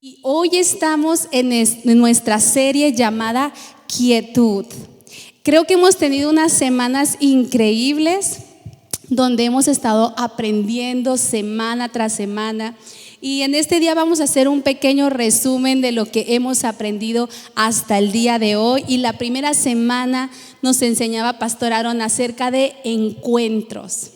Y hoy estamos en nuestra serie llamada Quietud. Creo que hemos tenido unas semanas increíbles donde hemos estado aprendiendo semana tras semana. Y en este día vamos a hacer un pequeño resumen de lo que hemos aprendido hasta el día de hoy. Y la primera semana nos enseñaba Pastor Aaron acerca de encuentros.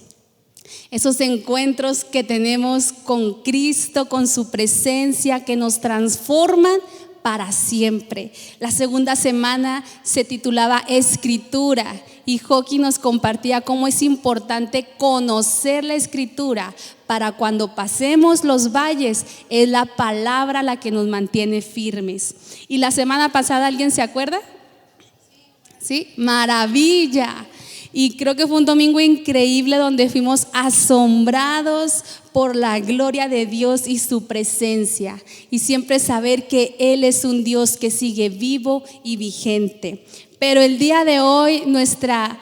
Esos encuentros que tenemos con Cristo, con su presencia, que nos transforman para siempre. La segunda semana se titulaba Escritura y Joaquín nos compartía cómo es importante conocer la Escritura para cuando pasemos los valles, es la palabra la que nos mantiene firmes. Y la semana pasada, ¿alguien se acuerda? ¿Sí? Maravilla. Y creo que fue un domingo increíble donde fuimos asombrados por la gloria de Dios y su presencia. Y siempre saber que Él es un Dios que sigue vivo y vigente. Pero el día de hoy, nuestra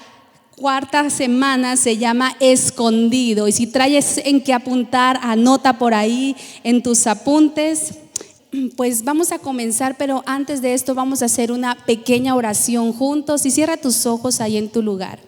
cuarta semana se llama Escondido. Y si traes en qué apuntar, anota por ahí en tus apuntes. Pues vamos a comenzar, pero antes de esto vamos a hacer una pequeña oración juntos y cierra tus ojos ahí en tu lugar.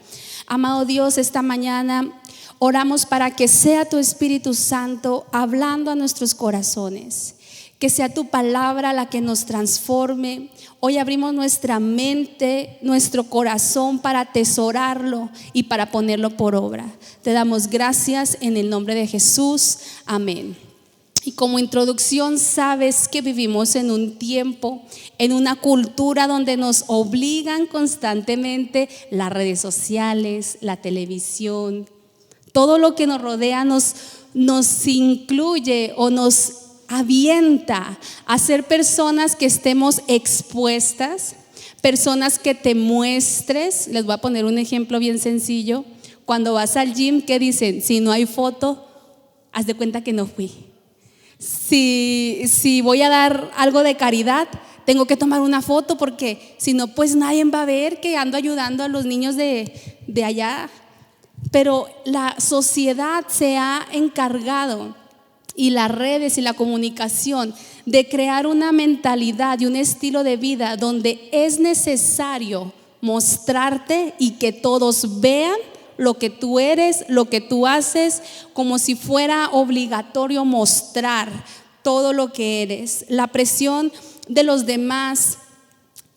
Amado Dios, esta mañana oramos para que sea tu Espíritu Santo hablando a nuestros corazones, que sea tu palabra la que nos transforme. Hoy abrimos nuestra mente, nuestro corazón para atesorarlo y para ponerlo por obra. Te damos gracias en el nombre de Jesús, amén. Y como introducción, sabes que vivimos en un tiempo, en una cultura donde nos obligan constantemente las redes sociales, la televisión, todo lo que nos rodea nos incluye o nos avienta a ser personas que estemos expuestas, personas que te muestres. Les voy a poner un ejemplo bien sencillo. Cuando vas al gym, ¿qué dicen? Si no hay foto, haz de cuenta que no fui. Si voy a dar algo de caridad, tengo que tomar una foto porque si no, pues nadie va a ver que ando ayudando a los niños de allá. Pero la sociedad se ha encargado, y las redes y la comunicación, de crear una mentalidad y un estilo de vida donde es necesario mostrarte y que todos vean lo que tú eres, lo que tú haces, como si fuera obligatorio mostrar todo lo que eres. La presión de los demás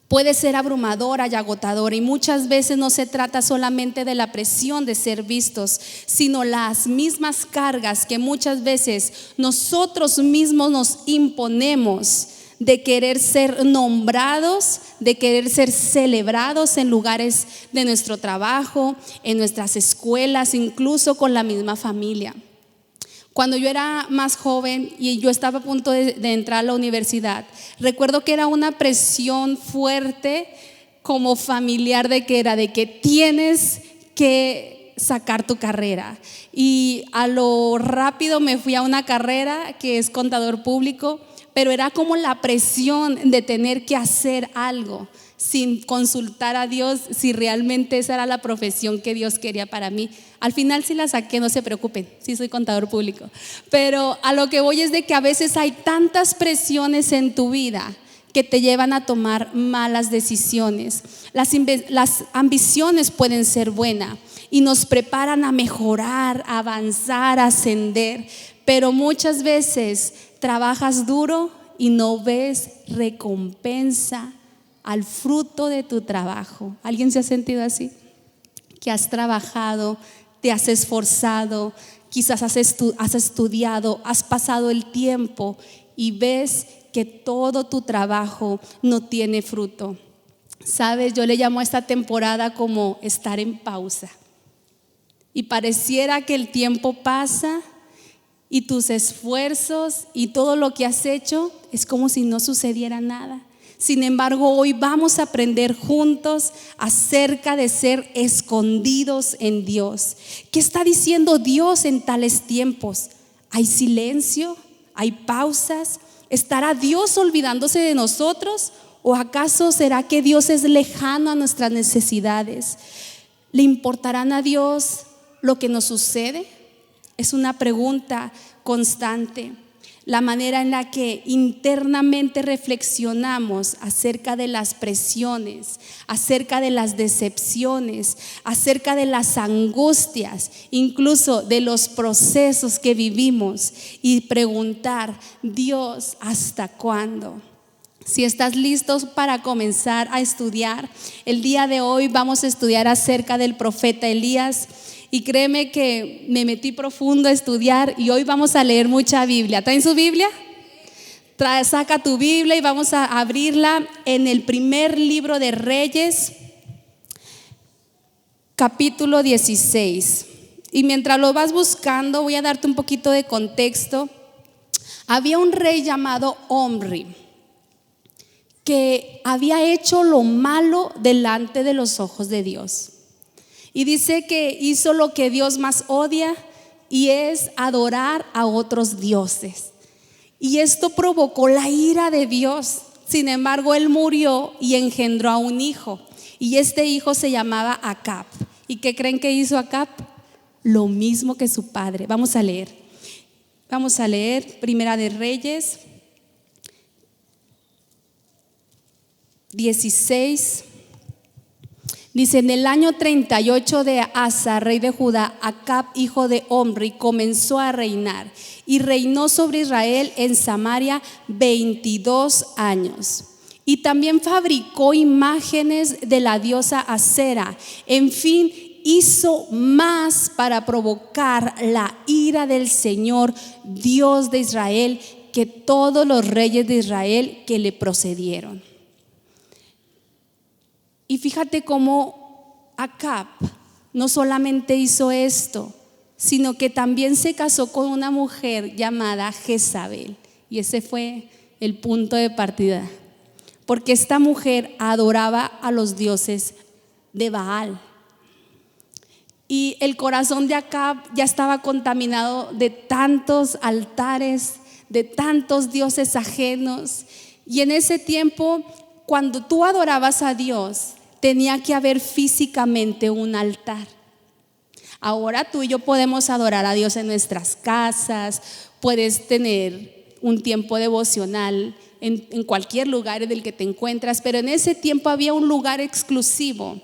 puede ser abrumadora y agotadora, y muchas veces no se trata solamente de la presión de ser vistos, sino las mismas cargas que muchas veces nosotros mismos nos imponemos, de querer ser nombrados, de querer ser celebrados en lugares de nuestro trabajo, en nuestras escuelas, incluso con la misma familia. Cuando yo era más joven y yo estaba a punto de entrar a la universidad, recuerdo que era una presión fuerte como familiar de que tienes que sacar tu carrera. Y a lo rápido me fui a una carrera que es contador público, pero era como la presión de tener que hacer algo sin consultar a Dios si realmente esa era la profesión que Dios quería para mí. Al final sí la saqué, no se preocupen, sí soy contador público. Pero a lo que voy es de que a veces hay tantas presiones en tu vida que te llevan a tomar malas decisiones. Las ambiciones pueden ser buenas y nos preparan a mejorar, a avanzar, a ascender, pero muchas veces trabajas duro y no ves recompensa al fruto de tu trabajo. ¿Alguien se ha sentido así? Que has trabajado, te has esforzado, quizás has estudiado, has pasado el tiempo y ves que todo tu trabajo no tiene fruto. ¿Sabes? Yo le llamo a esta temporada como estar en pausa. Y pareciera que el tiempo pasa y tus esfuerzos y todo lo que has hecho es como si no sucediera nada. Sin embargo, hoy vamos a aprender juntos acerca de ser escondidos en Dios. ¿Qué está diciendo Dios en tales tiempos? ¿Hay silencio? ¿Hay pausas? ¿Estará Dios olvidándose de nosotros? ¿O acaso será que Dios es lejano a nuestras necesidades? ¿Le importarán a Dios lo que nos sucede? Es una pregunta constante. la manera en la que internamente reflexionamos acerca de las presiones, acerca de las decepciones, acerca de las angustias, incluso de los procesos que vivimos, y preguntar: Dios, ¿hasta cuándo? Si estás listos para comenzar a estudiar, el día de hoy vamos a estudiar acerca del profeta Elías. Y créeme que me metí profundo a estudiar y hoy vamos a leer mucha Biblia. ¿Traen su Biblia? Saca tu Biblia y vamos a abrirla en el primer libro de Reyes, capítulo 16. Y mientras lo vas buscando, voy a darte un poquito de contexto. Había un rey llamado Omri que había hecho lo malo delante de los ojos de Dios. Y dice que hizo lo que Dios más odia, y es adorar a otros dioses. Y esto provocó la ira de Dios. Sin embargo, él murió y engendró a un hijo. Y este hijo se llamaba Acab. ¿Y qué creen que hizo Acab? Lo mismo que su padre. Vamos a leer. Primera de Reyes 16. Dice: en el año 38 de Asa, rey de Judá, Acab, hijo de Omri, comenzó a reinar y reinó sobre Israel en Samaria 22 años. Y también fabricó imágenes de la diosa Acera. En fin, hizo más para provocar la ira del Señor, Dios de Israel, que todos los reyes de Israel que le procedieron. Y fíjate cómo Acab no solamente hizo esto, sino que también se casó con una mujer llamada Jezabel. Y ese fue el punto de partida, porque esta mujer adoraba a los dioses de Baal. Y el corazón de Acab ya estaba contaminado de tantos altares, de tantos dioses ajenos. Y en ese tiempo, cuando tú adorabas a Dios, tenía que haber físicamente un altar. Ahora tú y yo podemos adorar a Dios en nuestras casas, puedes tener un tiempo devocional en cualquier lugar en el que te encuentras, pero en ese tiempo había un lugar exclusivo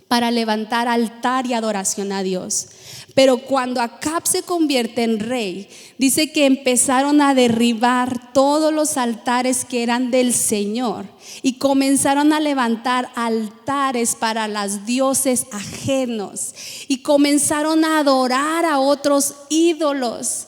para levantar altar y adoración a Dios. Pero cuando Acab se convierte en rey, dice que empezaron a derribar todos los altares que eran del Señor y comenzaron a levantar altares para los dioses ajenos y comenzaron a adorar a otros ídolos,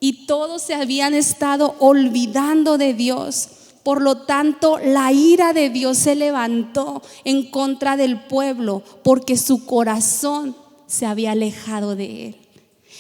y todos se habían estado olvidando de Dios. Por lo tanto, la ira de Dios se levantó en contra del pueblo, porque su corazón se había alejado de él.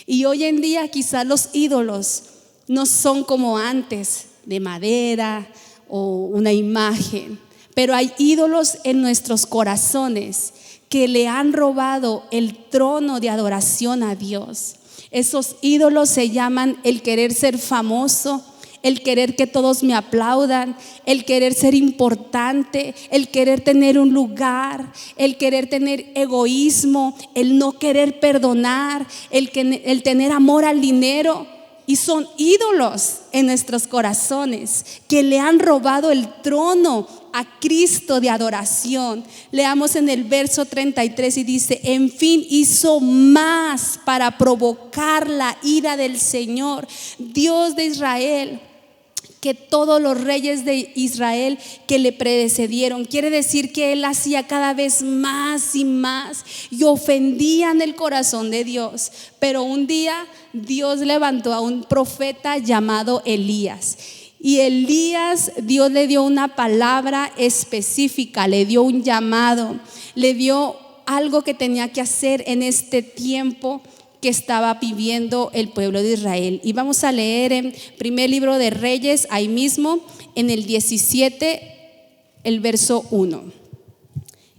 Y hoy en día quizás los ídolos no son como antes, de madera o una imagen, pero hay ídolos en nuestros corazones que le han robado el trono de adoración a Dios. Esos ídolos se llaman el querer ser famoso, el querer que todos me aplaudan, el querer ser importante, el querer tener un lugar, el querer tener egoísmo, el no querer perdonar, el tener amor al dinero. Y son ídolos en nuestros corazones que le han robado el trono a Cristo de adoración. Leamos en el verso 33 y dice: en fin, hizo más para provocar la ira del Señor, Dios de Israel, que todos los reyes de Israel que le precedieron. Quiere decir que él hacía cada vez más y más y ofendían el corazón de Dios. Pero un día Dios levantó a un profeta llamado Elías. Y Elías, Dios le dio una palabra específica, le dio un llamado, le dio algo que tenía que hacer en este tiempo que estaba viviendo el pueblo de Israel. Y vamos a leer en primer libro de Reyes, ahí mismo en el 17, el verso 1.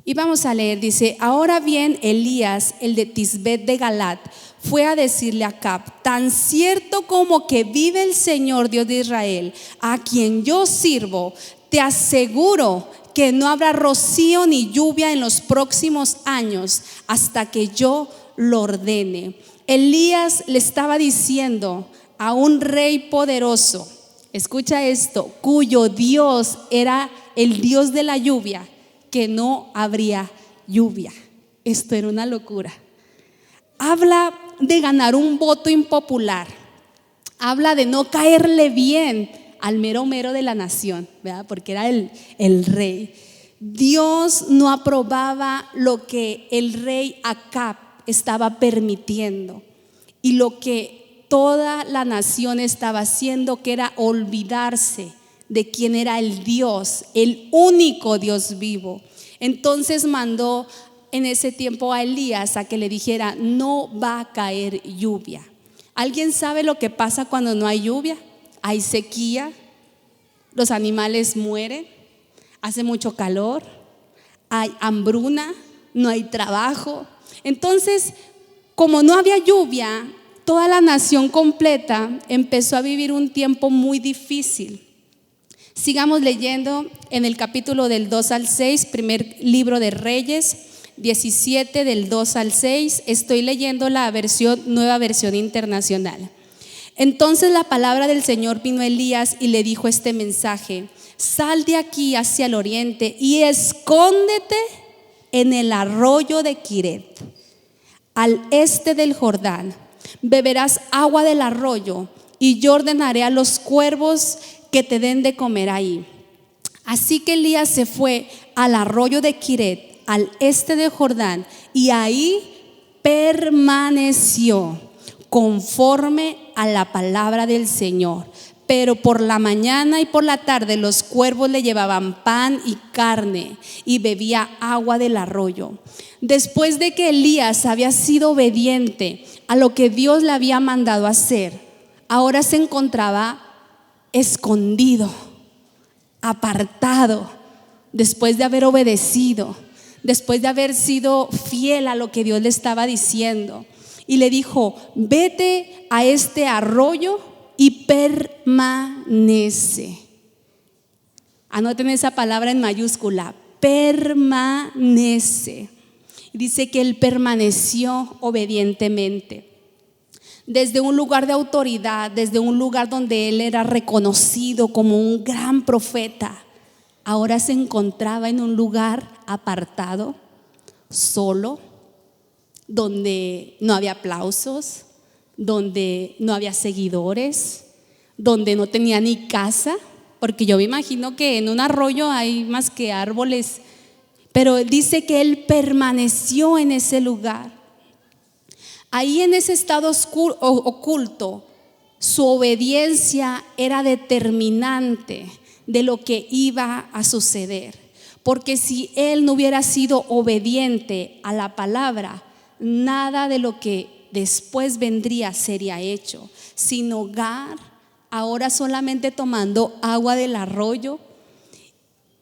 Y vamos a leer, dice: ahora bien, Elías, el de Tisbet de Galat, fue a decirle a Acab: tan cierto como que vive el Señor Dios de Israel, a quien yo sirvo, te aseguro que no habrá rocío ni lluvia en los próximos años hasta que yo lo ordene. Elías le estaba diciendo a un rey poderoso, escucha esto, cuyo Dios era el Dios de la lluvia, que no habría lluvia. Esto era una locura. Habla de ganar un voto impopular. Habla de no caerle bien al mero mero de la nación, ¿verdad? Porque era el rey. Dios no aprobaba lo que el rey Acab estaba permitiendo y lo que toda la nación estaba haciendo, que era olvidarse de quién era el Dios, el único Dios vivo. Entonces mandó en ese tiempo a Elías a que le dijera: no va a caer lluvia. ¿Alguien sabe lo que pasa cuando no hay lluvia? Hay sequía, los animales mueren, hace mucho calor, hay hambruna, no hay trabajo. Entonces, como no había lluvia, toda la nación completa empezó a vivir un tiempo muy difícil. Sigamos leyendo en el capítulo del 2 al 6, primer libro de Reyes 17 del 2 al 6. Estoy leyendo la nueva versión internacional. Entonces la palabra del Señor vino a Elías y le dijo este mensaje: sal de aquí hacia el oriente y escóndete en el arroyo de Quiret, al este del Jordán. Beberás agua del arroyo y yo ordenaré a los cuervos que te den de comer ahí. Así que Elías se fue al arroyo de Quiret, al este de Jordán, y ahí permaneció conforme a la palabra del Señor. Pero por la mañana y por la tarde los cuervos le llevaban pan y carne y bebía agua del arroyo. Después de que Elías había sido obediente a lo que Dios le había mandado hacer, ahora se encontraba escondido, apartado, después de haber obedecido, después de haber sido fiel a lo que Dios le estaba diciendo. Y le dijo: vete a este arroyo y permanece. Anoten esa palabra en mayúscula: permanece. Dice que él permaneció obedientemente. Desde un lugar de autoridad, desde un lugar donde él era reconocido como un gran profeta, ahora se encontraba en un lugar apartado, solo, donde no había aplausos, donde no había seguidores, donde no tenía ni casa, porque yo me imagino que en un arroyo hay más que árboles, pero dice que él permaneció en ese lugar. Ahí en ese estado oculto, su obediencia era determinante de lo que iba a suceder, porque si él no hubiera sido obediente a la palabra, nada de lo que después vendría sería hecho. Sin hogar, ahora solamente tomando agua del arroyo.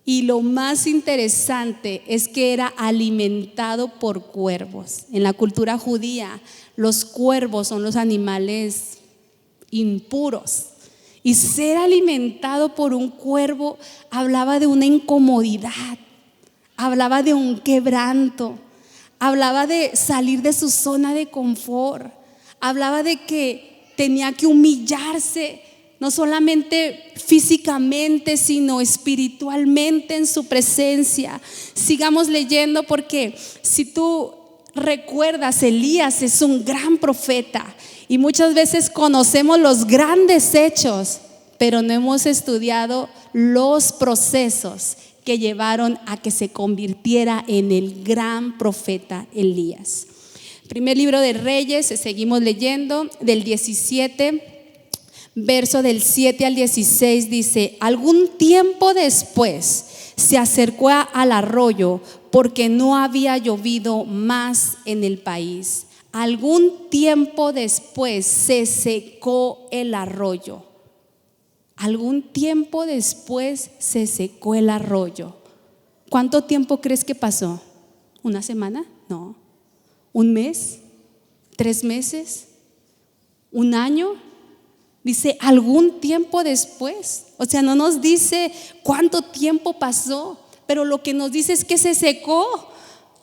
Y lo más interesante es que era alimentado por cuervos. En la cultura judía, los cuervos son los animales impuros. Y ser alimentado por un cuervo hablaba de una incomodidad, hablaba de un quebranto, hablaba de salir de su zona de confort, hablaba de que tenía que humillarse, no solamente físicamente, sino espiritualmente en su presencia. Sigamos leyendo, porque si tú recuerdas, Elías es un gran profeta y muchas veces conocemos los grandes hechos, pero no hemos estudiado los procesos que llevaron a que se convirtiera en el gran profeta Elías. Primer libro de Reyes, seguimos leyendo del 17, verso del 7 al 16, dice: algún tiempo después se acercó al arroyo, porque no había llovido más en el país. Algún tiempo después se secó el arroyo. Algún tiempo después se secó el arroyo. ¿Cuánto tiempo crees que pasó? ¿Una semana? No. ¿Un mes? ¿3 meses? ¿Un año? Dice algún tiempo después. O sea, no nos dice cuánto tiempo pasó, pero lo que nos dice es que se secó.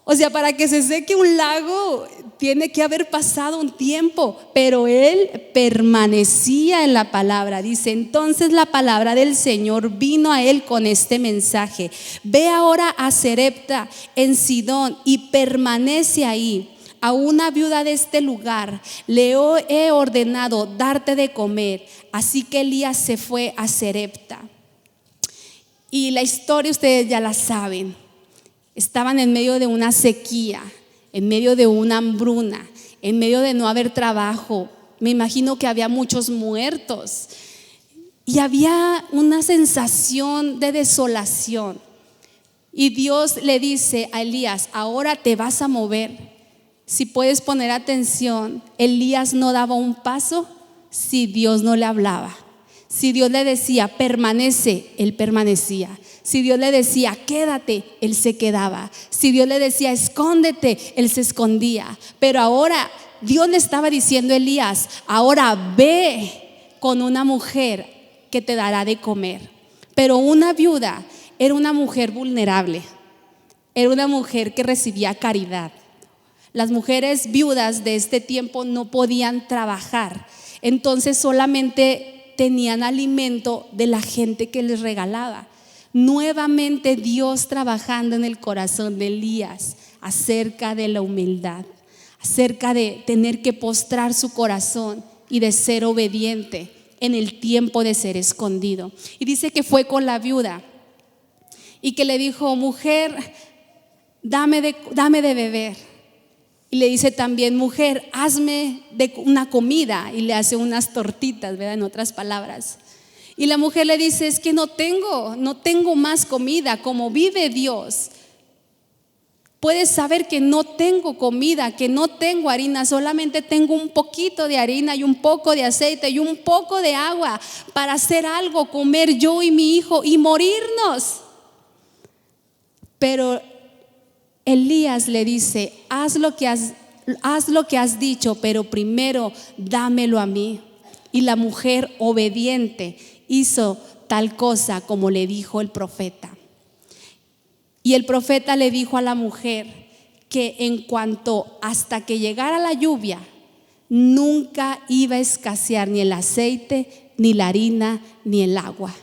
O sea, para que se seque un lago tiene que haber pasado un tiempo, pero él permanecía en la palabra. Dice, entonces la palabra del Señor vino a él con este mensaje: ve ahora a Sarepta en Sidón y permanece ahí. A una viuda de este lugar le he ordenado darte de comer. Así que Elías se fue a Sarepta. Y la historia ustedes ya la saben. Estaban en medio de una sequía, en medio de una hambruna, en medio de no haber trabajo. Me imagino que había muchos muertos y había una sensación de desolación. Y Dios le dice a Elías: ahora te vas a mover. Si puedes poner atención, Elías no daba un paso si Dios no le hablaba. Si Dios le decía permanece, él permanecía. Si Dios le decía quédate, él se quedaba. Si Dios le decía escóndete, él se escondía. Pero ahora Dios le estaba diciendo a Elías: ahora ve con una mujer que te dará de comer. Pero una viuda era una mujer vulnerable, era una mujer que recibía caridad. Las mujeres viudas de este tiempo no podían trabajar, entonces solamente tenían alimento de la gente que les regalaba. Nuevamente Dios trabajando en el corazón de Elías acerca de la humildad, acerca de tener que postrar su corazón y de ser obediente en el tiempo de ser escondido. Y dice que fue con la viuda y que le dijo: mujer, dame de beber. Y le dice también: mujer, hazme de una comida. Y le hace unas tortitas, ¿verdad? En otras palabras. Y la mujer le dice: es que no tengo más comida. Como vive Dios, puedes saber que no tengo comida, que no tengo harina, solamente tengo un poquito de harina y un poco de aceite y un poco de agua para hacer algo, comer yo y mi hijo y morirnos. Pero Elías le dice: haz lo que has dicho, pero primero dámelo a mí. Y la mujer obediente hizo tal cosa como le dijo el profeta. Y el profeta le dijo a la mujer que en cuanto hasta que llegara la lluvia, nunca iba a escasear ni el aceite, ni la harina, ni el agua.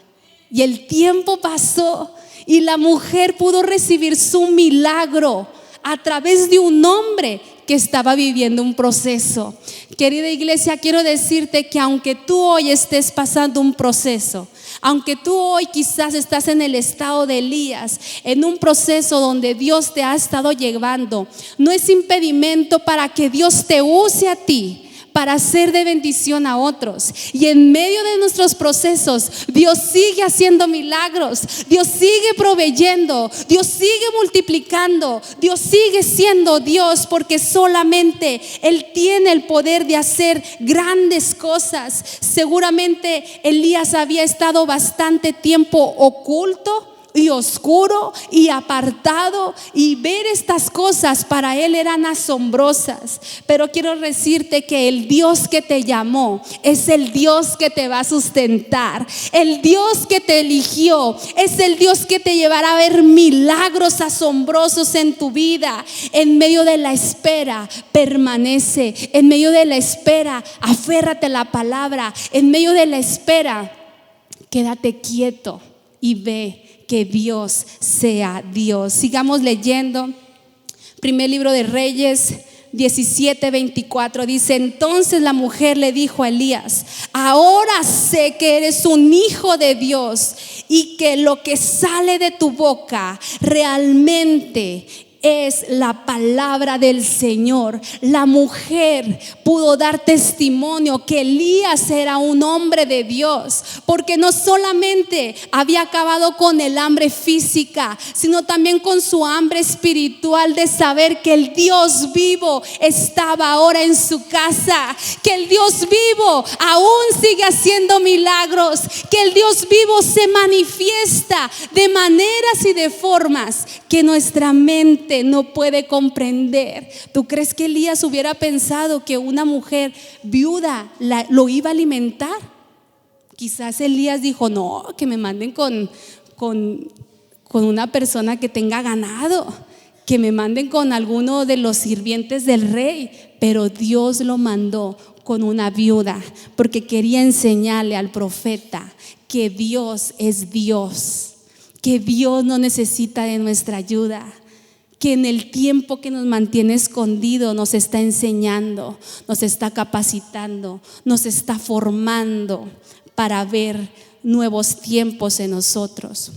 Y el tiempo pasó y la mujer pudo recibir su milagro a través de un hombre que estaba viviendo un proceso. Querida iglesia, quiero decirte que aunque tú hoy estés pasando un proceso, aunque tú hoy quizás estás en el estado de Elías, en un proceso donde Dios te ha estado llevando, no es impedimento para que Dios te use a ti para ser de bendición a otros. Y en medio de nuestros procesos, Dios sigue haciendo milagros, Dios sigue proveyendo, Dios sigue multiplicando, Dios sigue siendo Dios, porque solamente Él tiene el poder de hacer grandes cosas. Seguramente Elías había estado bastante tiempo oculto y oscuro y apartado, y ver estas cosas para él eran asombrosas. Pero quiero decirte que el Dios que te llamó es el Dios que te va a sustentar. El Dios que te eligió es el Dios que te llevará a ver milagros asombrosos en tu vida. En medio de la espera, permanece. En medio de la espera, aférrate a la palabra. En medio de la espera, quédate quieto y ve que Dios sea Dios. Sigamos leyendo. Primer libro de Reyes 17:24 dice: entonces la mujer le dijo a Elías: ahora sé que eres un hijo de Dios y que lo que sale de tu boca realmente es la palabra del Señor. La mujer pudo dar testimonio que Elías era un hombre de Dios, porque no solamente había acabado con el hambre física, sino también con su hambre espiritual de saber que el Dios vivo estaba ahora en su casa, que el Dios vivo aún sigue haciendo milagros, que el Dios vivo se manifiesta de maneras y de formas que nuestra mente no puede comprender. ¿Tú crees que Elías hubiera pensado que una mujer viuda lo iba a alimentar? Quizás Elías dijo: no, que me manden con una persona que tenga ganado, que me manden con alguno de los sirvientes del rey, pero Dios lo mandó con una viuda, porque quería enseñarle al profeta que Dios es Dios, que Dios no necesita de nuestra ayuda, que en el tiempo que nos mantiene escondido nos está enseñando, nos está capacitando, nos está formando para ver nuevos tiempos en nosotros.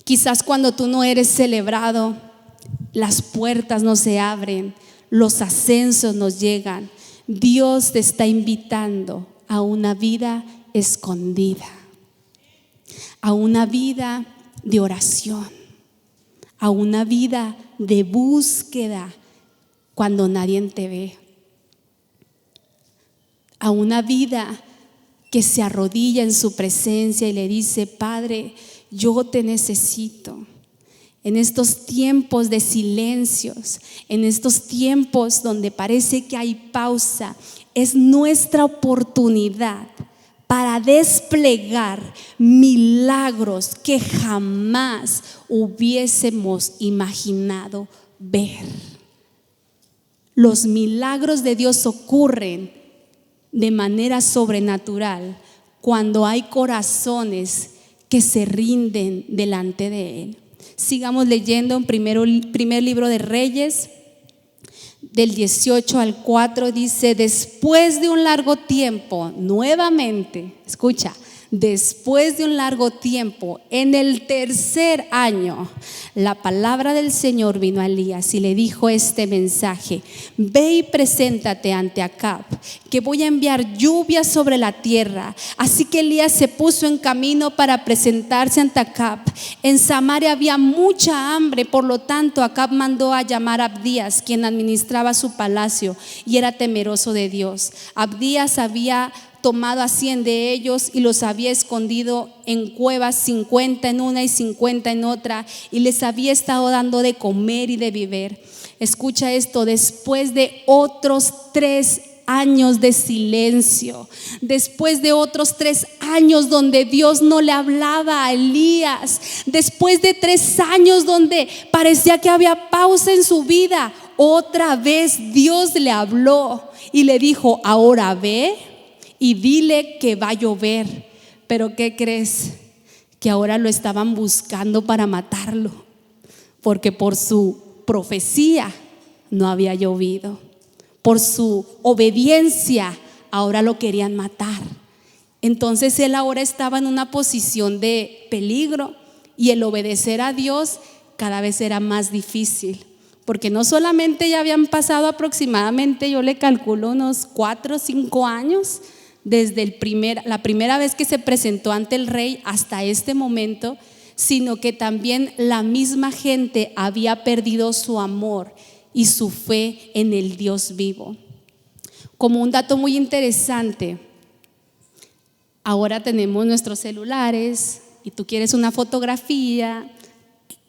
Quizás cuando tú no eres celebrado, las puertas no se abren, los ascensos nos llegan. Dios te está invitando a una vida escondida, a una vida de oración, a una vida de búsqueda cuando nadie te ve, a una vida que se arrodilla en su presencia y le dice: Padre, yo te necesito. En estos tiempos de silencios, en estos tiempos donde parece que hay pausa, es nuestra oportunidad para desplegar milagros que jamás hubiésemos imaginado ver. Los milagros de Dios ocurren de manera sobrenatural cuando hay corazones que se rinden delante de Él. Sigamos leyendo en primer libro de Reyes, del 18 al 4, dice: después de un largo tiempo, nuevamente, escucha, después de un largo tiempo, en el tercer año, la palabra del Señor vino a Elías y le dijo este mensaje: ve y preséntate ante Acab, que voy a enviar lluvia sobre la tierra. Así que Elías se puso en camino para presentarse ante Acab. En Samaria había mucha hambre, por lo tanto Acab mandó a llamar a Abdías, quien administraba su palacio y era temeroso de Dios. Abdías había tomado a 100 de ellos y los había escondido en cuevas, 50 en una y 50 en otra, y les había estado dando de comer y de beber. Escucha esto: después de otros 3 años de silencio, después de otros 3 años donde Dios no le hablaba a Elías, después de 3 años donde parecía que había pausa en su vida, otra vez Dios le habló y le dijo: ahora ve y dile que va a llover. Pero ¿qué crees? Que ahora lo estaban buscando para matarlo, porque por su profecía no había llovido, por su obediencia ahora lo querían matar. Entonces él ahora estaba en una posición de peligro, y el obedecer a Dios cada vez era más difícil, porque no solamente ya habían pasado aproximadamente, yo le calculo, unos 4 o 5 años desde la primera vez que se presentó ante el rey hasta este momento, sino que también la misma gente había perdido su amor y su fe en el Dios vivo. Como un dato muy interesante, ahora tenemos nuestros celulares y tú quieres una fotografía,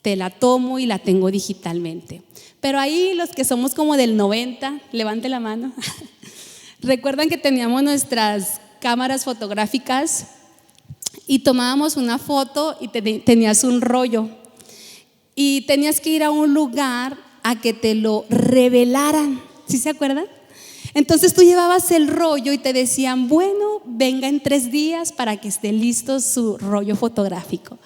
te la tomo y la tengo digitalmente. Pero ahí los que somos como del 90, levante la mano. Recuerdan que teníamos nuestras cámaras fotográficas y tomábamos una foto y tenías un rollo y tenías que ir a un lugar a que te lo revelaran. ¿Sí se acuerdan? Entonces tú llevabas el rollo y te decían: bueno, venga en 3 días para que esté listo su rollo fotográfico.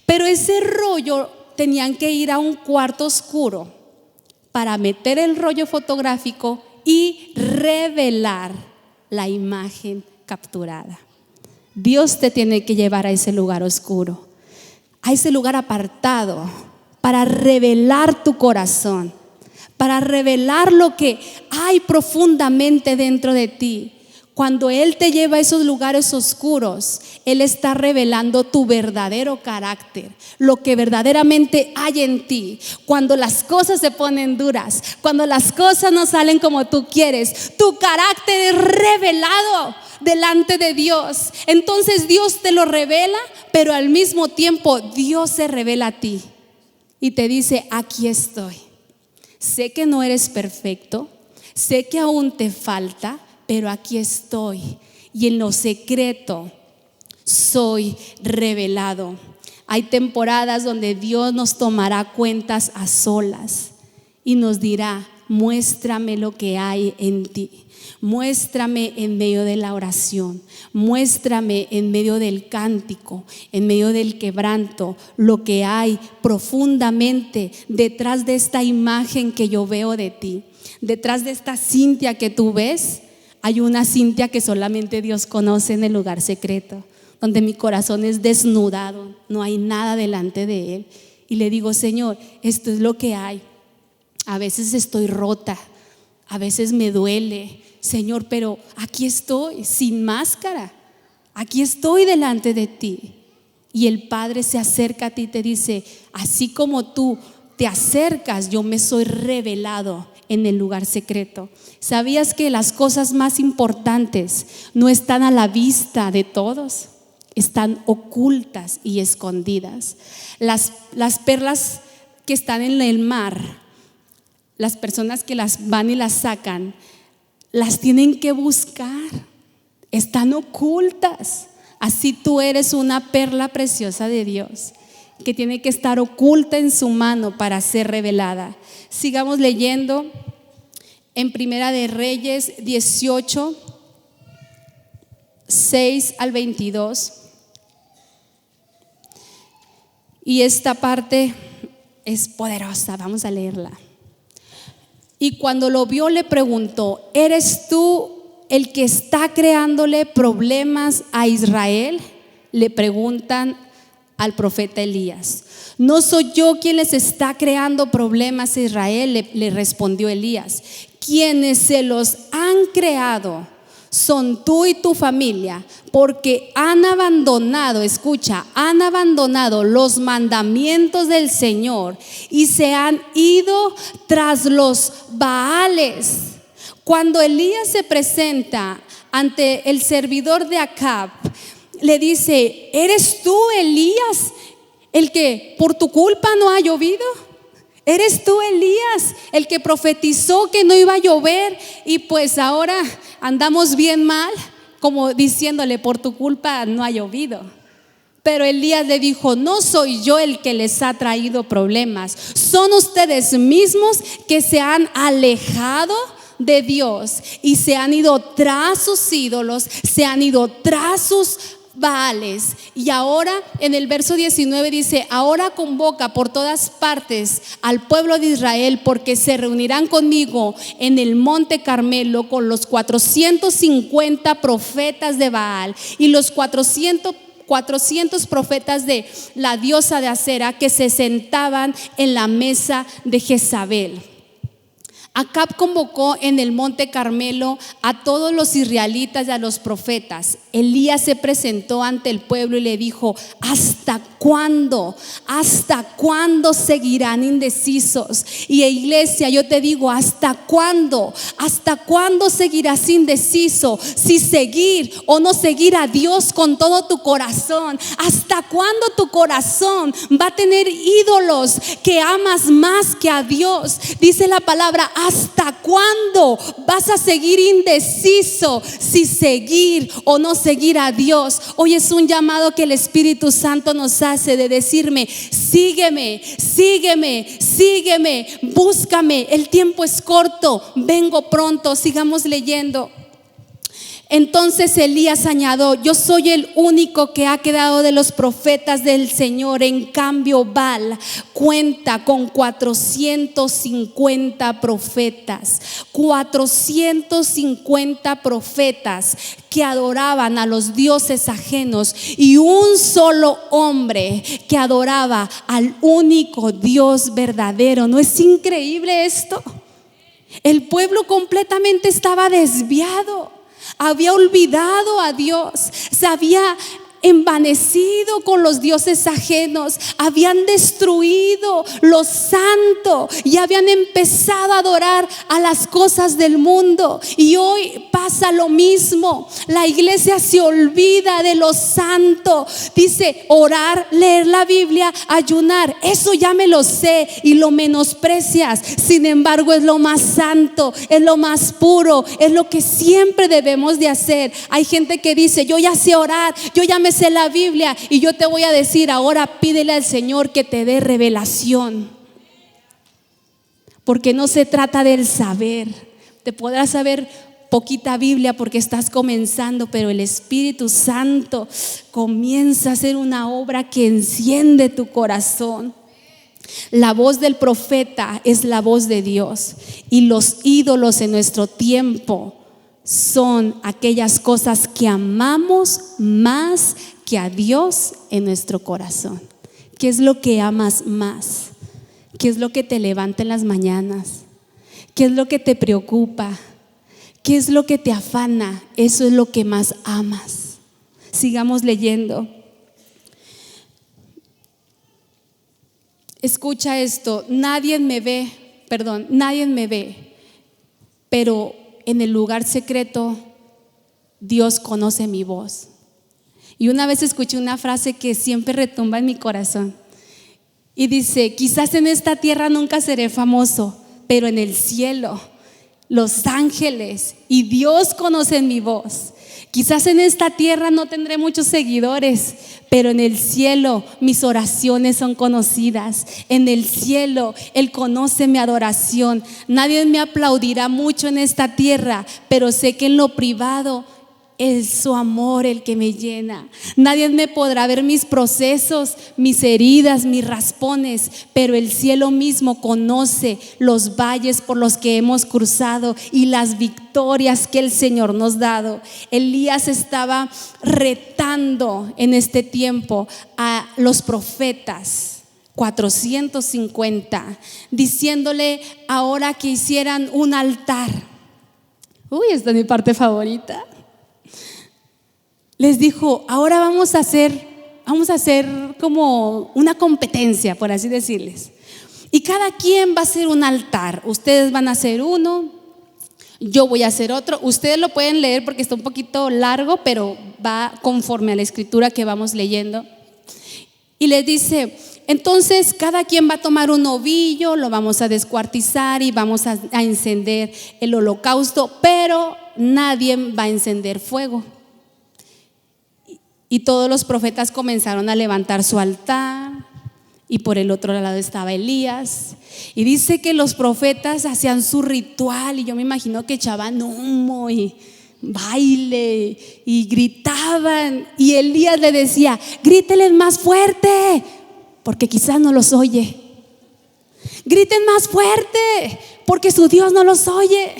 Pero ese rollo tenían que ir a un cuarto oscuro para meter el rollo fotográfico y revelar la imagen capturada. Dios te tiene que llevar a ese lugar oscuro, a ese lugar apartado, para revelar tu corazón, para revelar lo que hay profundamente dentro de ti. Cuando Él te lleva a esos lugares oscuros, Él está revelando tu verdadero carácter, lo que verdaderamente hay en ti. Cuando las cosas se ponen duras, cuando las cosas no salen como tú quieres, tu carácter es revelado delante de Dios. Entonces Dios te lo revela, pero al mismo tiempo Dios se revela a ti y te dice: aquí estoy. Sé que no eres perfecto, sé que aún te falta, pero aquí estoy, y en lo secreto soy revelado. Hay temporadas donde Dios nos tomará cuentas a solas y nos dirá: muéstrame lo que hay en ti. Muéstrame en medio de la oración, muéstrame en medio del cántico, en medio del quebranto, lo que hay profundamente detrás de esta imagen que yo veo de ti. Detrás de esta Cintia que tú ves, hay una Cintia que solamente Dios conoce en el lugar secreto, donde mi corazón es desnudado, no hay nada delante de Él. Y le digo: Señor, esto es lo que hay. A veces estoy rota, a veces me duele, Señor, pero aquí estoy sin máscara, aquí estoy delante de ti. Y el Padre se acerca a ti y te dice: así como tú te acercas, yo me soy revelado en el lugar secreto. ¿Sabías que las cosas más importantes no están a la vista de todos? Están ocultas y escondidas. Las perlas que están en el mar, las personas que las van y las sacan, las tienen que buscar, están ocultas. Así tú eres una perla preciosa de Dios, que tiene que estar oculta en su mano para ser revelada. Sigamos leyendo en Primera de Reyes 18, 6 al 22. Y esta parte es poderosa, vamos a leerla. Y cuando lo vio le preguntó: ¿eres tú el que está creándole problemas a Israel? Le preguntan al profeta Elías. No soy yo quien les está creando problemas a Israel, le respondió Elías. Quienes se los han creado son tú y tu familia, porque han abandonado, escucha, han abandonado los mandamientos del Señor y se han ido tras los Baales. Cuando Elías se presenta ante el servidor de Acab, le dice: ¿eres tú, Elías, el que por tu culpa no ha llovido? ¿Eres tú, Elías, el que profetizó que no iba a llover y pues ahora andamos bien mal? Como diciéndole: por tu culpa no ha llovido. Pero Elías le dijo: no soy yo el que les ha traído problemas, son ustedes mismos que se han alejado de Dios y se han ido tras sus ídolos, se han ido tras sus Baales. Y ahora en el verso 19 dice: ahora convoca por todas partes al pueblo de Israel, porque se reunirán conmigo en el monte Carmelo con los 450 profetas de Baal y los 400 profetas de la diosa de Acera que se sentaban en la mesa de Jezabel. Acab convocó en el monte Carmelo a todos los israelitas y a los profetas. Elías se presentó ante el pueblo y le dijo: ¿hasta cuándo? ¿Hasta cuándo seguirán indecisos? Y iglesia, yo te digo: ¿hasta cuándo? ¿Hasta cuándo seguirás indeciso? Si seguir o no seguir a Dios con todo tu corazón. ¿Hasta cuándo tu corazón va a tener ídolos que amas más que a Dios? Dice la palabra: ¿hasta cuándo vas a seguir indeciso si seguir o no seguir a Dios? Hoy es un llamado que el Espíritu Santo nos hace de decirme: sígueme, sígueme, sígueme, búscame, el tiempo es corto, vengo pronto. Sigamos leyendo. Entonces Elías añadió: yo soy el único que ha quedado de los profetas del Señor. En cambio, Baal cuenta con 450 profetas. 450 profetas que adoraban a los dioses ajenos y un solo hombre que adoraba al único Dios verdadero. ¿No es increíble esto? El pueblo completamente estaba desviado. Había olvidado a Dios, se había envanecido con los dioses ajenos, habían destruido lo santo y habían empezado a adorar a las cosas del mundo. Y hoy pasa lo mismo. La iglesia se olvida de lo santo. Dice: orar, leer la Biblia, ayunar, eso ya me lo sé, y lo menosprecias. Sin embargo, es lo más santo, es lo más puro, es lo que siempre debemos de hacer. Hay gente que dice: yo ya sé orar, yo ya me lees en la Biblia y yo te voy a decir, ahora pídele al Señor que te dé revelación. Porque no se trata del saber. Te podrás saber poquita Biblia porque estás comenzando, pero el Espíritu Santo comienza a hacer una obra que enciende tu corazón. La voz del profeta es la voz de Dios, y los ídolos en nuestro tiempo son aquellas cosas que amamos más que a Dios en nuestro corazón. ¿Qué es lo que amas más? ¿Qué es lo que te levanta en las mañanas? ¿Qué es lo que te preocupa? ¿Qué es lo que te afana? Eso es lo que más amas. Sigamos leyendo. Escucha esto, nadie me ve, pero en el lugar secreto Dios conoce mi voz. Y una vez escuché una frase que siempre retumba en mi corazón y dice: quizás en esta tierra nunca seré famoso, pero en el cielo los ángeles y Dios conocen mi voz. Quizás en esta tierra no tendré muchos seguidores, pero en el cielo mis oraciones son conocidas. En el cielo Él conoce mi adoración. Nadie me aplaudirá mucho en esta tierra, pero sé que en lo privado es su amor el que me llena. Nadie me podrá ver mis procesos, mis heridas, mis raspones, pero el cielo mismo conoce los valles por los que hemos cruzado y las victorias que el Señor nos ha dado. Elías estaba retando en este tiempo a los profetas 450, diciéndole ahora que hicieran un altar. Esta es mi parte favorita. Les dijo: ahora vamos a hacer como una competencia, por así decirles, y cada quien va a hacer un altar. Ustedes van a hacer uno, yo voy a hacer otro. Ustedes lo pueden leer porque está un poquito largo, pero va conforme a la escritura que vamos leyendo. Y les dice: entonces cada quien va a tomar un ovillo, lo vamos a descuartizar y vamos a encender el holocausto, pero nadie va a encender fuego. Y todos los profetas comenzaron a levantar su altar, y por el otro lado estaba Elías. Y dice que los profetas hacían su ritual, y yo me imagino que echaban humo y baile y gritaban. Y Elías le decía: grítenles más fuerte, porque quizás no los oye. Griten más fuerte, porque su Dios no los oye.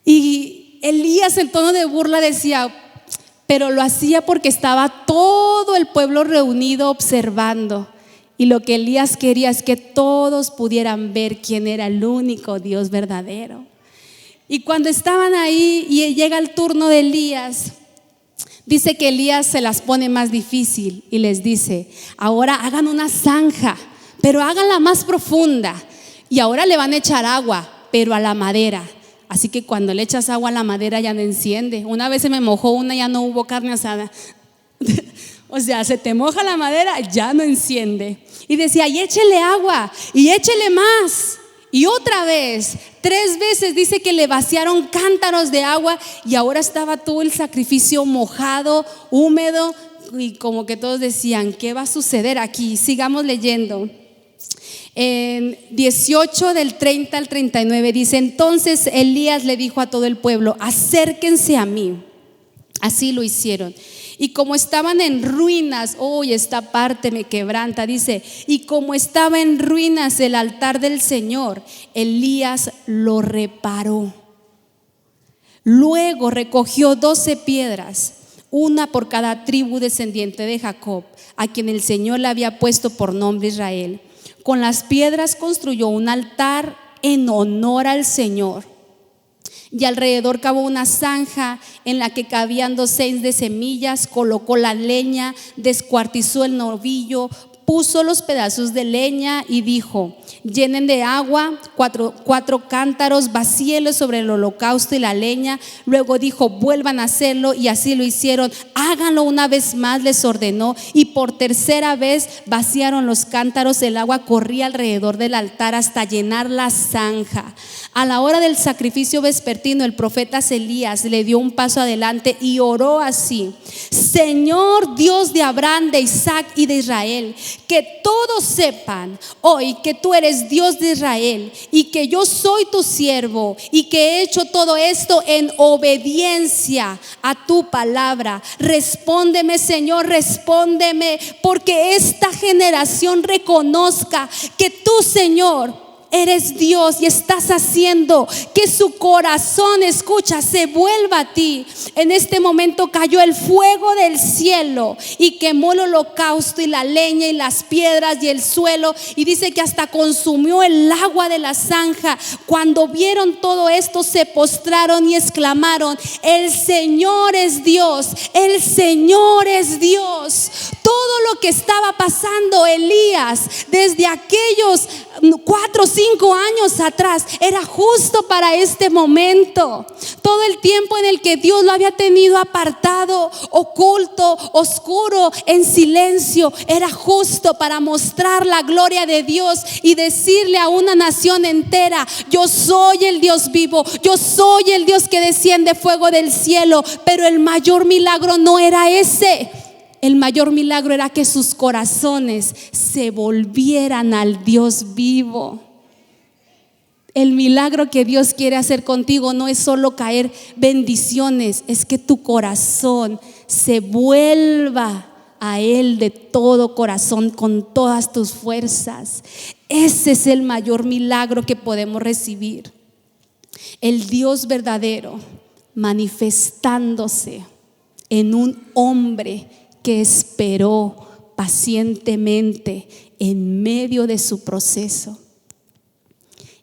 Y Elías en tono de burla decía, pero lo hacía porque estaba todo el pueblo reunido observando. Y lo que Elías quería es que todos pudieran ver quién era el único Dios verdadero. Y cuando estaban ahí y llega el turno de Elías, dice que Elías se las pone más difícil y les dice: ahora hagan una zanja, pero háganla más profunda. Y ahora le van a echar agua, pero a la madera. Así que cuando le echas agua a la madera ya no enciende. Una vez se me mojó una, ya no hubo carne asada. O sea, se te moja la madera, ya no enciende. Y decía: y échele agua, y échele más. Y otra vez, 3 veces dice que le vaciaron cántaros de agua, y ahora estaba todo el sacrificio mojado, húmedo, y como que todos decían: ¿qué va a suceder aquí? Sigamos leyendo. En 18 del 30 al 39 dice: entonces Elías le dijo a todo el pueblo: acérquense a mí. Así lo hicieron. Y como estaban en ruinas, esta parte me quebranta, dice: y como estaba en ruinas el altar del Señor, Elías lo reparó. Luego recogió 12 piedras, una por cada tribu descendiente de Jacob, a quien el Señor le había puesto por nombre Israel. Con las piedras construyó un altar en honor al Señor, y alrededor cavó una zanja en la que cabían 2 ceins de semillas. Colocó la leña, descuartizó el novillo, puso los pedazos de leña y dijo: llenen de agua cuatro cántaros, vacíelos sobre el holocausto y la leña. Luego dijo: vuelvan a hacerlo, y así lo hicieron. Háganlo una vez más, les ordenó, y por tercera vez vaciaron los cántaros. El agua corría alrededor del altar hasta llenar la zanja. A la hora del sacrificio vespertino, el profeta Elías le dio un paso adelante y oró así: Señor Dios de Abraham, de Isaac y de Israel, que todos sepan hoy que tú eres Dios de Israel y que yo soy tu siervo y que he hecho todo esto en obediencia a tu palabra. Respóndeme, Señor, respóndeme, porque esta generación reconozca que tú, Señor, eres Dios y estás haciendo que su corazón, escucha, se vuelva a ti. En este momento cayó el fuego del cielo y quemó el holocausto y la leña y las piedras y el suelo, y dice que hasta consumió el agua de la zanja. Cuando vieron todo esto, se postraron y exclamaron: el Señor es Dios, el Señor es Dios. Todo lo que estaba pasando Elías desde aquellos 4 o 5 años atrás era justo para este momento. Todo el tiempo en el que Dios lo había tenido apartado, oculto, oscuro, en silencio, era justo para mostrar la gloria de Dios y decirle a una nación entera: yo soy el Dios vivo, yo soy el Dios que desciende fuego del cielo. Pero el mayor milagro no era ese. El mayor milagro era que sus corazones se volvieran al Dios vivo. El milagro que Dios quiere hacer contigo no es solo caer bendiciones, es que tu corazón se vuelva a Él de todo corazón, con todas tus fuerzas. Ese es el mayor milagro que podemos recibir. El Dios verdadero manifestándose en un hombre que esperó pacientemente en medio de su proceso.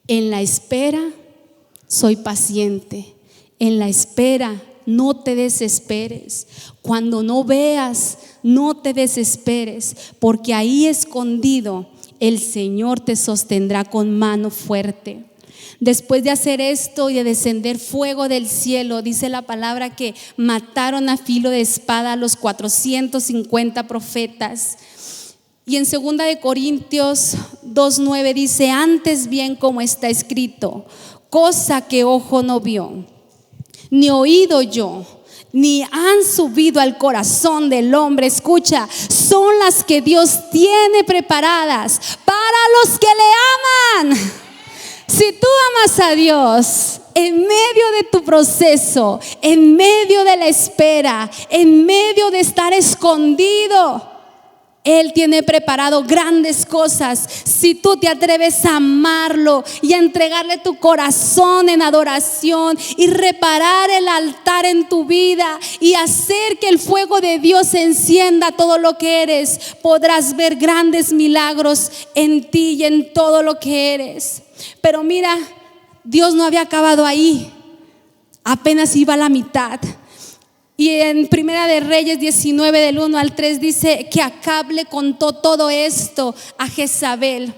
En la espera soy paciente. En la espera no te desesperes. Cuando no veas, no te desesperes, porque ahí escondido el Señor te sostendrá con mano fuerte. Después de hacer esto y de descender fuego del cielo, dice la palabra que mataron a filo de espada a los 450 profetas. Y en 2 de Corintios 2:9 dice: antes bien, como está escrito, cosa que ojo no vio, ni oído yo, ni han subido al corazón del hombre, escucha, son las que Dios tiene preparadas para los que le aman. Si tú amas a Dios, en medio de tu proceso, en medio de la espera, en medio de estar escondido, Él tiene preparado grandes cosas. Si tú te atreves a amarlo y a entregarle tu corazón en adoración y reparar el altar en tu vida y hacer que el fuego de Dios encienda todo lo que eres, podrás ver grandes milagros en ti y en todo lo que eres. Pero mira, Dios no había acabado ahí, apenas iba a la mitad. Y en Primera de Reyes 19 del 1 al 3 dice que Acab le contó todo esto a Jezabel.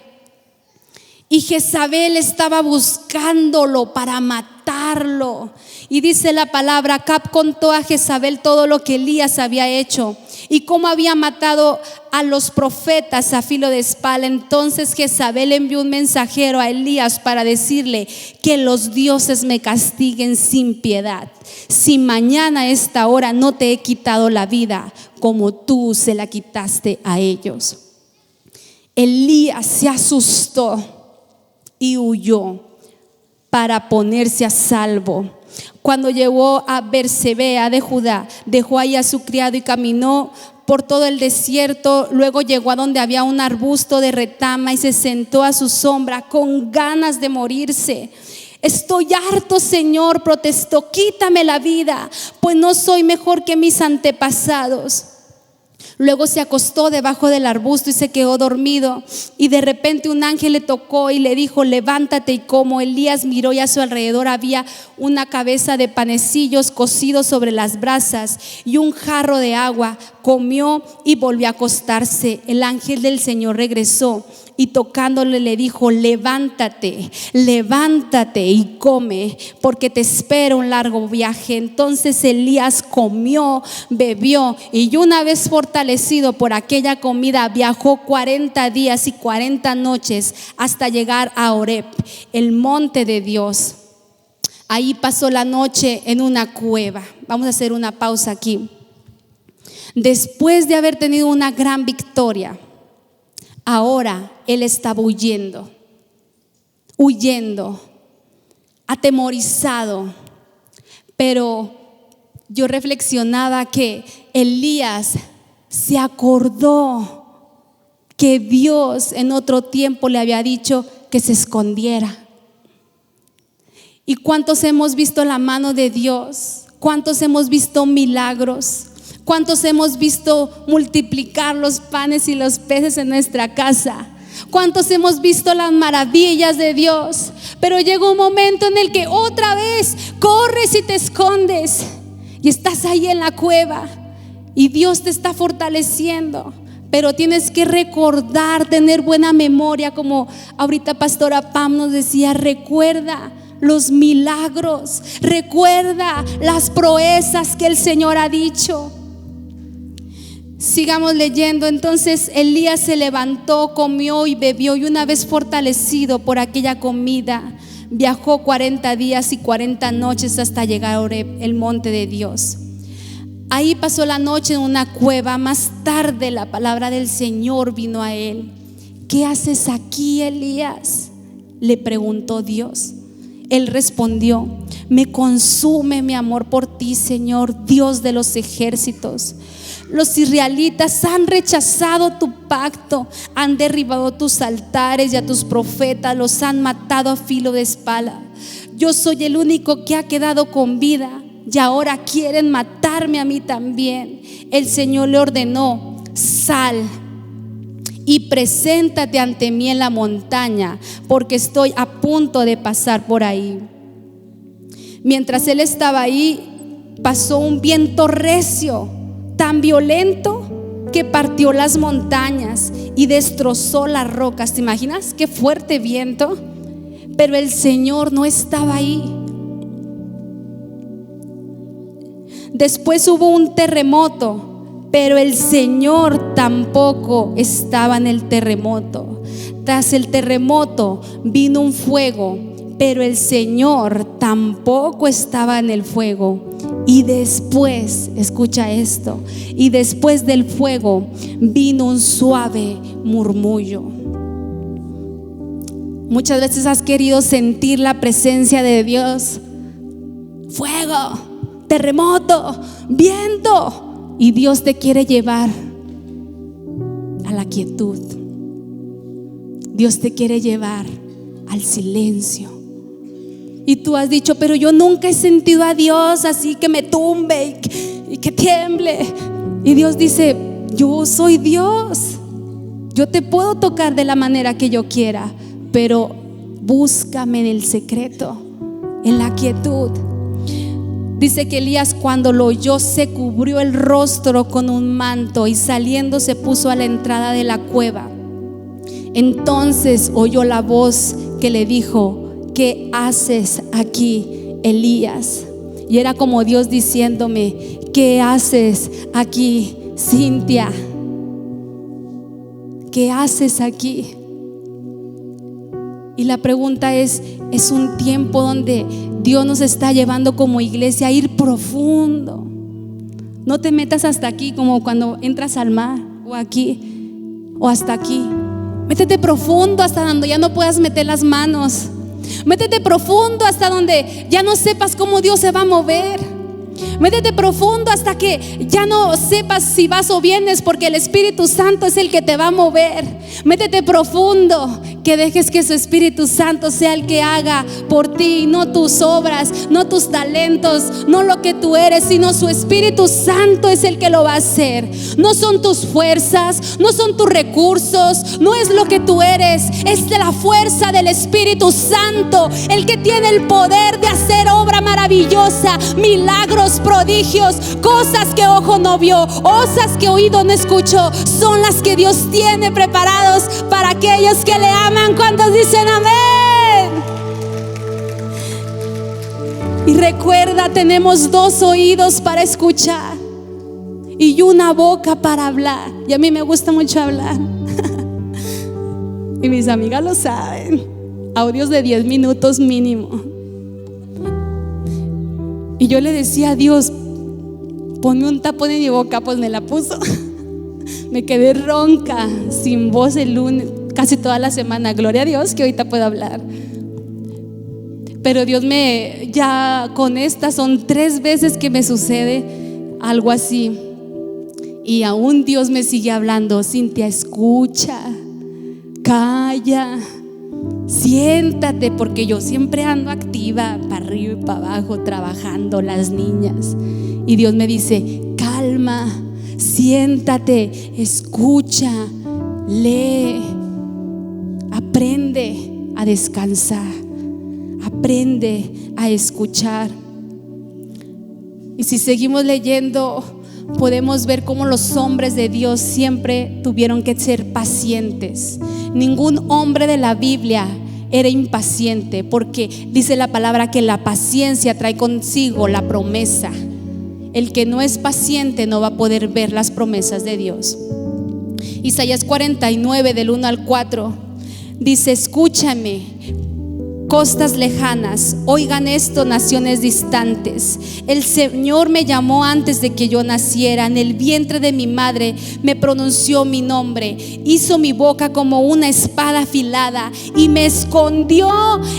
Y Jezabel estaba buscándolo para matarlo. Y dice la palabra: Acab contó a Jezabel todo lo que Elías había hecho y cómo había matado a los profetas a filo de espada. Entonces Jezabel envió un mensajero a Elías para decirle: que los dioses me castiguen sin piedad, si mañana a esta hora no te he quitado la vida como tú se la quitaste a ellos. Elías se asustó y huyó para ponerse a salvo. Cuando llegó a Bersebea de Judá, dejó ahí a su criado y caminó por todo el desierto. Luego llegó a donde había un arbusto de retama y se sentó a su sombra con ganas de morirse. Estoy harto, Señor, protestó, quítame la vida, pues no soy mejor que mis antepasados. Luego se acostó debajo del arbusto y se quedó dormido. Y de repente un ángel le tocó y le dijo: levántate y come. Elías miró y a su alrededor había una cabeza de panecillos cocidos sobre las brasas y un jarro de agua. comió y volvió a acostarse. El ángel del Señor regresó y tocándole le dijo: levántate, levántate y come, porque te espera un largo viaje. Entonces Elías comió, bebió, y una vez fortalecido por aquella comida, viajó 40 días y 40 noches hasta llegar a Horeb, el monte de Dios. Ahí pasó la noche en una cueva. Vamos a hacer una pausa aquí. Después de haber tenido una gran victoria, ahora él estaba huyendo, atemorizado. Pero yo reflexionaba que Elías se acordó que Dios en otro tiempo le había dicho que se escondiera. ¿Y cuántos hemos visto la mano de Dios? ¿Cuántos hemos visto milagros? ¿Cuántos hemos visto multiplicar los panes y los peces en nuestra casa? ¿Cuántos hemos visto las maravillas de Dios? Pero llega un momento en el que otra vez corres y te escondes y estás ahí en la cueva y Dios te está fortaleciendo. Pero tienes que recordar, tener buena memoria, como ahorita Pastora Pam nos decía: recuerda los milagros, recuerda las proezas que el Señor ha dicho. Sigamos leyendo. Entonces Elías se levantó, comió y bebió, y una vez fortalecido por aquella comida, viajó 40 días y 40 noches hasta llegar a Horeb, el monte de Dios. Ahí pasó la noche en una cueva. Más tarde la palabra del Señor vino a él. ¿Qué haces aquí, Elías?, le preguntó Dios. Él respondió: me consume mi amor por ti, Señor, Dios de los ejércitos. Los israelitas han rechazado tu pacto, han derribado tus altares y a tus profetas los han matado a filo de espada. Yo soy el único que ha quedado con vida y ahora quieren matarme a mí también. El Señor le ordenó: sal y preséntate ante mí en la montaña, porque estoy a punto de pasar por ahí. Mientras él estaba ahí, pasó un viento recio, tan violento que partió las montañas y destrozó las rocas. ¿Te imaginas qué fuerte viento? Pero el Señor no estaba ahí. Después hubo un terremoto, pero el Señor tampoco estaba en el terremoto. Tras el terremoto vino un fuego, pero el Señor tampoco estaba en el fuego. Y después, escucha esto, y después del fuego vino un suave murmullo. Muchas veces has querido sentir la presencia de Dios. Fuego, terremoto, viento. Y Dios te quiere llevar a la quietud. Dios te quiere llevar al silencio. Y tú has dicho: pero yo nunca he sentido a Dios así que me tumbe y que tiemble. Y Dios dice: yo soy Dios, yo te puedo tocar de la manera que yo quiera, pero búscame en el secreto, en la quietud. Dice que Elías, cuando lo oyó, se cubrió el rostro con un manto y saliendo se puso a la entrada de la cueva. Entonces oyó la voz que le dijo: ¿qué haces aquí, Elías? Y era como Dios diciéndome: ¿qué haces aquí, Cintia? ¿Qué haces aquí? Y la pregunta es un tiempo donde Dios nos está llevando como iglesia a ir profundo. No te metas hasta aquí como cuando entras al mar, o aquí, o hasta aquí. Métete profundo hasta donde ya no puedas meter las manos. Métete profundo hasta donde ya no sepas cómo Dios se va a mover. Métete profundo hasta que ya no sepas si vas o vienes, porque el Espíritu Santo es el que te va a mover. Métete profundo, que dejes que su Espíritu Santo sea el que haga por ti, no tus obras, no tus talentos, no lo que tú eres, sino su Espíritu Santo es el que lo va a hacer. No son tus fuerzas, no son tus recursos, no es lo que tú eres, es de la fuerza del Espíritu Santo, el que tiene el poder de hacer obra maravillosa, milagros milagros, prodigios, cosas que ojo no vio, cosas que oído no escuchó, son las que Dios tiene preparados para aquellos que le aman. ¿Cuántos dicen amén? Y recuerda, tenemos 2 oídos para escuchar y una boca para hablar. Y a mí me gusta mucho hablar. Y mis amigas lo saben. Audios de 10 minutos mínimo. Y yo le decía a Dios, ponme un tapón en mi boca. Pues me la puso. Me quedé ronca, sin voz el lunes, casi toda la semana. Gloria a Dios que ahorita puedo hablar. Pero Dios ya con esta son 3 veces que me sucede algo así. Y aún Dios me sigue hablando: Cintia, escucha, calla, siéntate, porque yo siempre ando activa, para arriba y para abajo, trabajando, las niñas. Y Dios me dice: calma, siéntate, escucha, lee, aprende a descansar, aprende a escuchar. Y si seguimos leyendo, podemos ver cómo los hombres de Dios siempre tuvieron que ser pacientes. Ningún hombre de la Biblia era impaciente, porque dice la palabra que la paciencia trae consigo la promesa. El que no es paciente no va a poder ver las promesas de Dios. Isaías 49 del 1 al 4 dice: escúchame, costas lejanas, oigan esto, naciones distantes. El Señor me llamó antes de que yo naciera, en el vientre de mi madre me pronunció mi nombre, hizo mi boca como una espada afilada y me escondió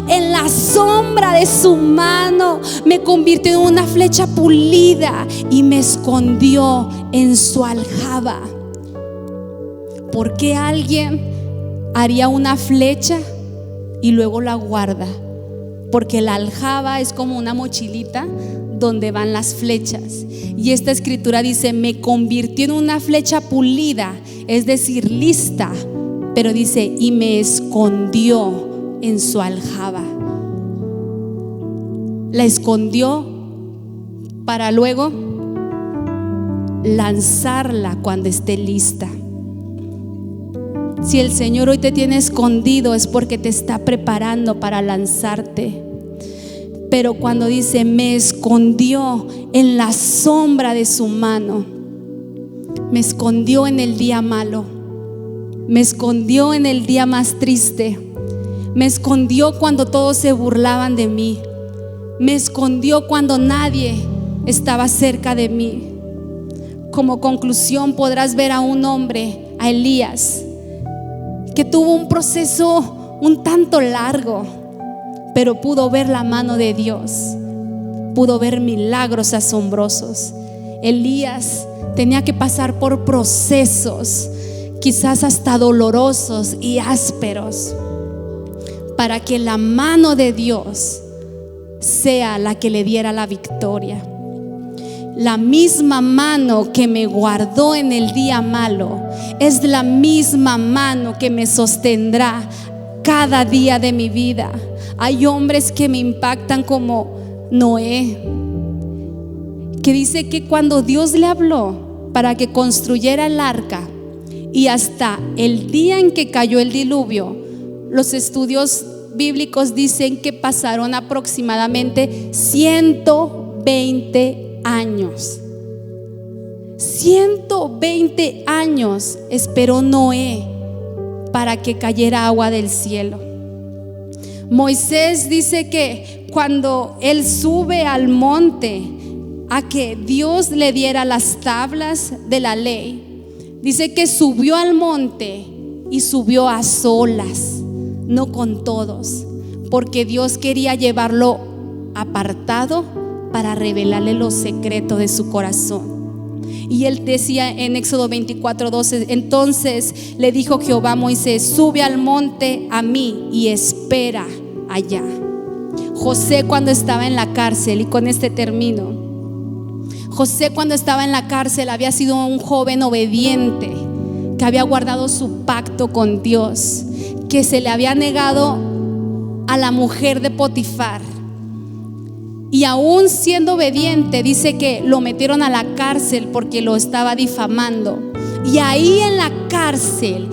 en la sombra de su mano, me convirtió en una flecha pulida y me escondió en su aljaba. ¿Por qué alguien haría una flecha y luego la guarda? Porque la aljaba es como una mochilita donde van las flechas. Y esta escritura dice: me convirtió en una flecha pulida, es decir, lista. Pero dice: y me escondió en su aljaba. La escondió para luego lanzarla cuando esté lista. Si el Señor hoy te tiene escondido, es porque te está preparando para lanzarte. Pero cuando dice: me escondió en la sombra de su mano, me escondió en el día malo, me escondió en el día más triste, me escondió cuando todos se burlaban de mí, me escondió cuando nadie estaba cerca de mí. Como conclusión podrás ver a un hombre, a Elías, que tuvo un proceso un tanto largo, pero pudo ver la mano de Dios, pudo ver milagros asombrosos. Elías tenía que pasar por procesos, quizás hasta dolorosos y ásperos, para que la mano de Dios sea la que le diera la victoria. La misma mano que me guardó en el día malo es la misma mano que me sostendrá cada día de mi vida. Hay hombres que me impactan, como Noé, que dice que cuando Dios le habló para que construyera el arca, y hasta el día en que cayó el diluvio, los estudios bíblicos dicen que pasaron aproximadamente 120 años. 120 años esperó Noé para que cayera agua del cielo. Moisés dice que cuando él sube al monte a que Dios le diera las tablas de la ley, dice que subió al monte y subió a solas, no con todos, porque Dios quería llevarlo apartado para revelarle los secretos de su corazón. Y él decía en Éxodo 24:12: entonces le dijo Jehová a Moisés: sube al monte a mí y espera allá. José, cuando estaba en la cárcel, y con este termino, José, cuando estaba en la cárcel, había sido un joven obediente, que había guardado su pacto con Dios, que se le había negado a la mujer de Potifar. Y aún siendo obediente, dice que lo metieron a la cárcel porque lo estaba difamando. Y ahí en la cárcel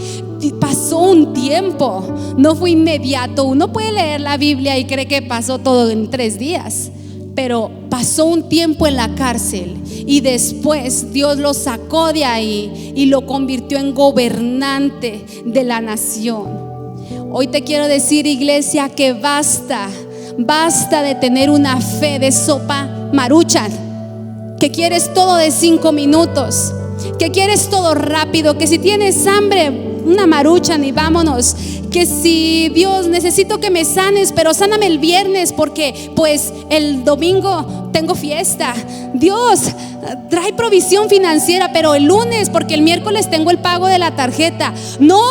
pasó un tiempo, no fue inmediato. Uno puede leer la Biblia y cree que pasó todo en 3 días, pero pasó un tiempo en la cárcel y después Dios lo sacó de ahí y lo convirtió en gobernante de la nación. Hoy te quiero decir, iglesia, que basta de tener una fe de sopa Maruchan, que quieres todo de 5 minutos, que quieres todo rápido, que si tienes hambre, una Maruchan y vámonos. Que si Dios, necesito que me sanes, pero sáname el viernes porque pues el domingo tengo fiesta. Dios, trae provisión financiera, pero el lunes porque el miércoles tengo el pago de la tarjeta. No,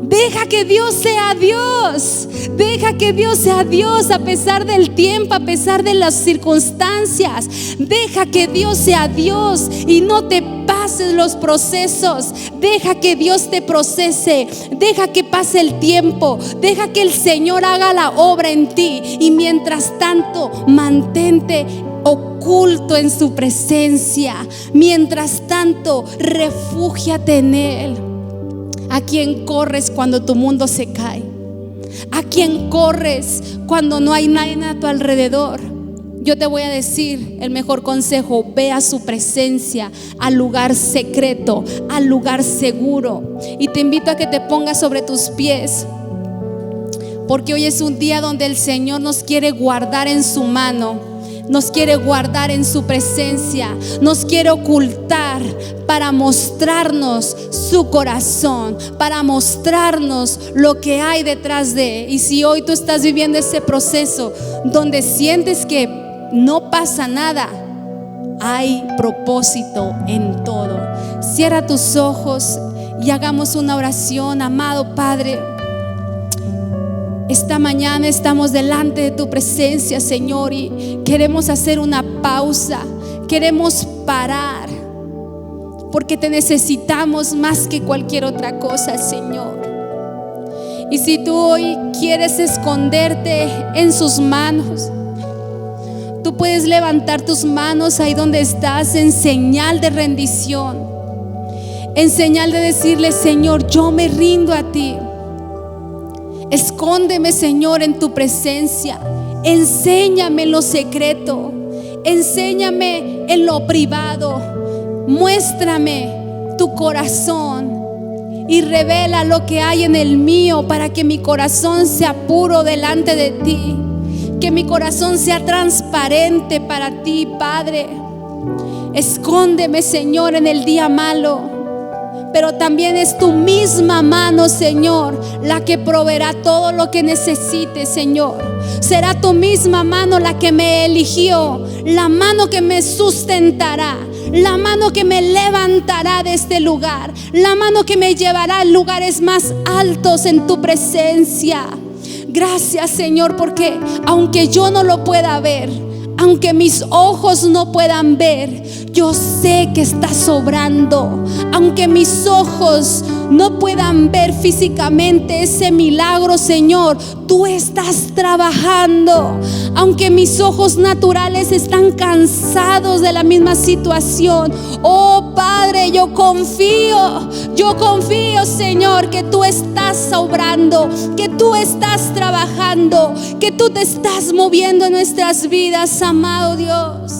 deja que Dios sea Dios. Deja que Dios sea Dios a pesar del tiempo, a pesar de las circunstancias. Deja que Dios sea Dios y no te pases los procesos. Deja que Dios te procese. Deja que pase el tiempo. Deja que el Señor haga la obra en ti. Y mientras tanto, mantente oculto en su presencia. Mientras tanto, refúgiate en Él. ¿A quién corres cuando tu mundo se cae? ¿A quién corres cuando no hay nadie a tu alrededor? Yo te voy a decir el mejor consejo: ve a su presencia, al lugar secreto, al lugar seguro. Y te invito a que te pongas sobre tus pies, porque hoy es un día donde el Señor nos quiere guardar en su mano, nos quiere guardar en su presencia, nos quiere ocultar para mostrarnos su corazón, para mostrarnos lo que hay detrás de. Y si hoy tú estás viviendo ese proceso donde sientes que no pasa nada, hay propósito en todo. Cierra tus ojos y hagamos una oración. Amado Padre, esta mañana estamos delante de tu presencia, Señor, y queremos hacer una pausa. Queremos parar porque te necesitamos más que cualquier otra cosa, Señor. Y si tú hoy quieres esconderte en sus manos, tú puedes levantar tus manos ahí donde estás en señal de rendición, en señal de decirle: Señor, yo me rindo a ti. Escóndeme, Señor, en tu presencia. Enséñame en lo secreto. Enséñame en lo privado. Muéstrame tu corazón y revela lo que hay en el mío para que mi corazón sea puro delante de ti. Que mi corazón sea transparente para ti, Padre. Escóndeme, Señor, en el día malo, pero también es tu misma mano, Señor, la que proveerá todo lo que necesite, Señor. Será tu misma mano la que me eligió, la mano que me sustentará, la mano que me levantará de este lugar, la mano que me llevará a lugares más altos en tu presencia. Gracias, Señor, porque aunque yo no lo pueda ver, aunque mis ojos no puedan ver, yo sé que estás obrando. Aunque mis ojos no puedan ver físicamente ese milagro, Señor, tú estás trabajando. Aunque mis ojos naturales están cansados de la misma situación, oh Padre, yo confío, Señor, que tú estás obrando, que tú estás trabajando, que tú te estás moviendo en nuestras vidas, amado Dios.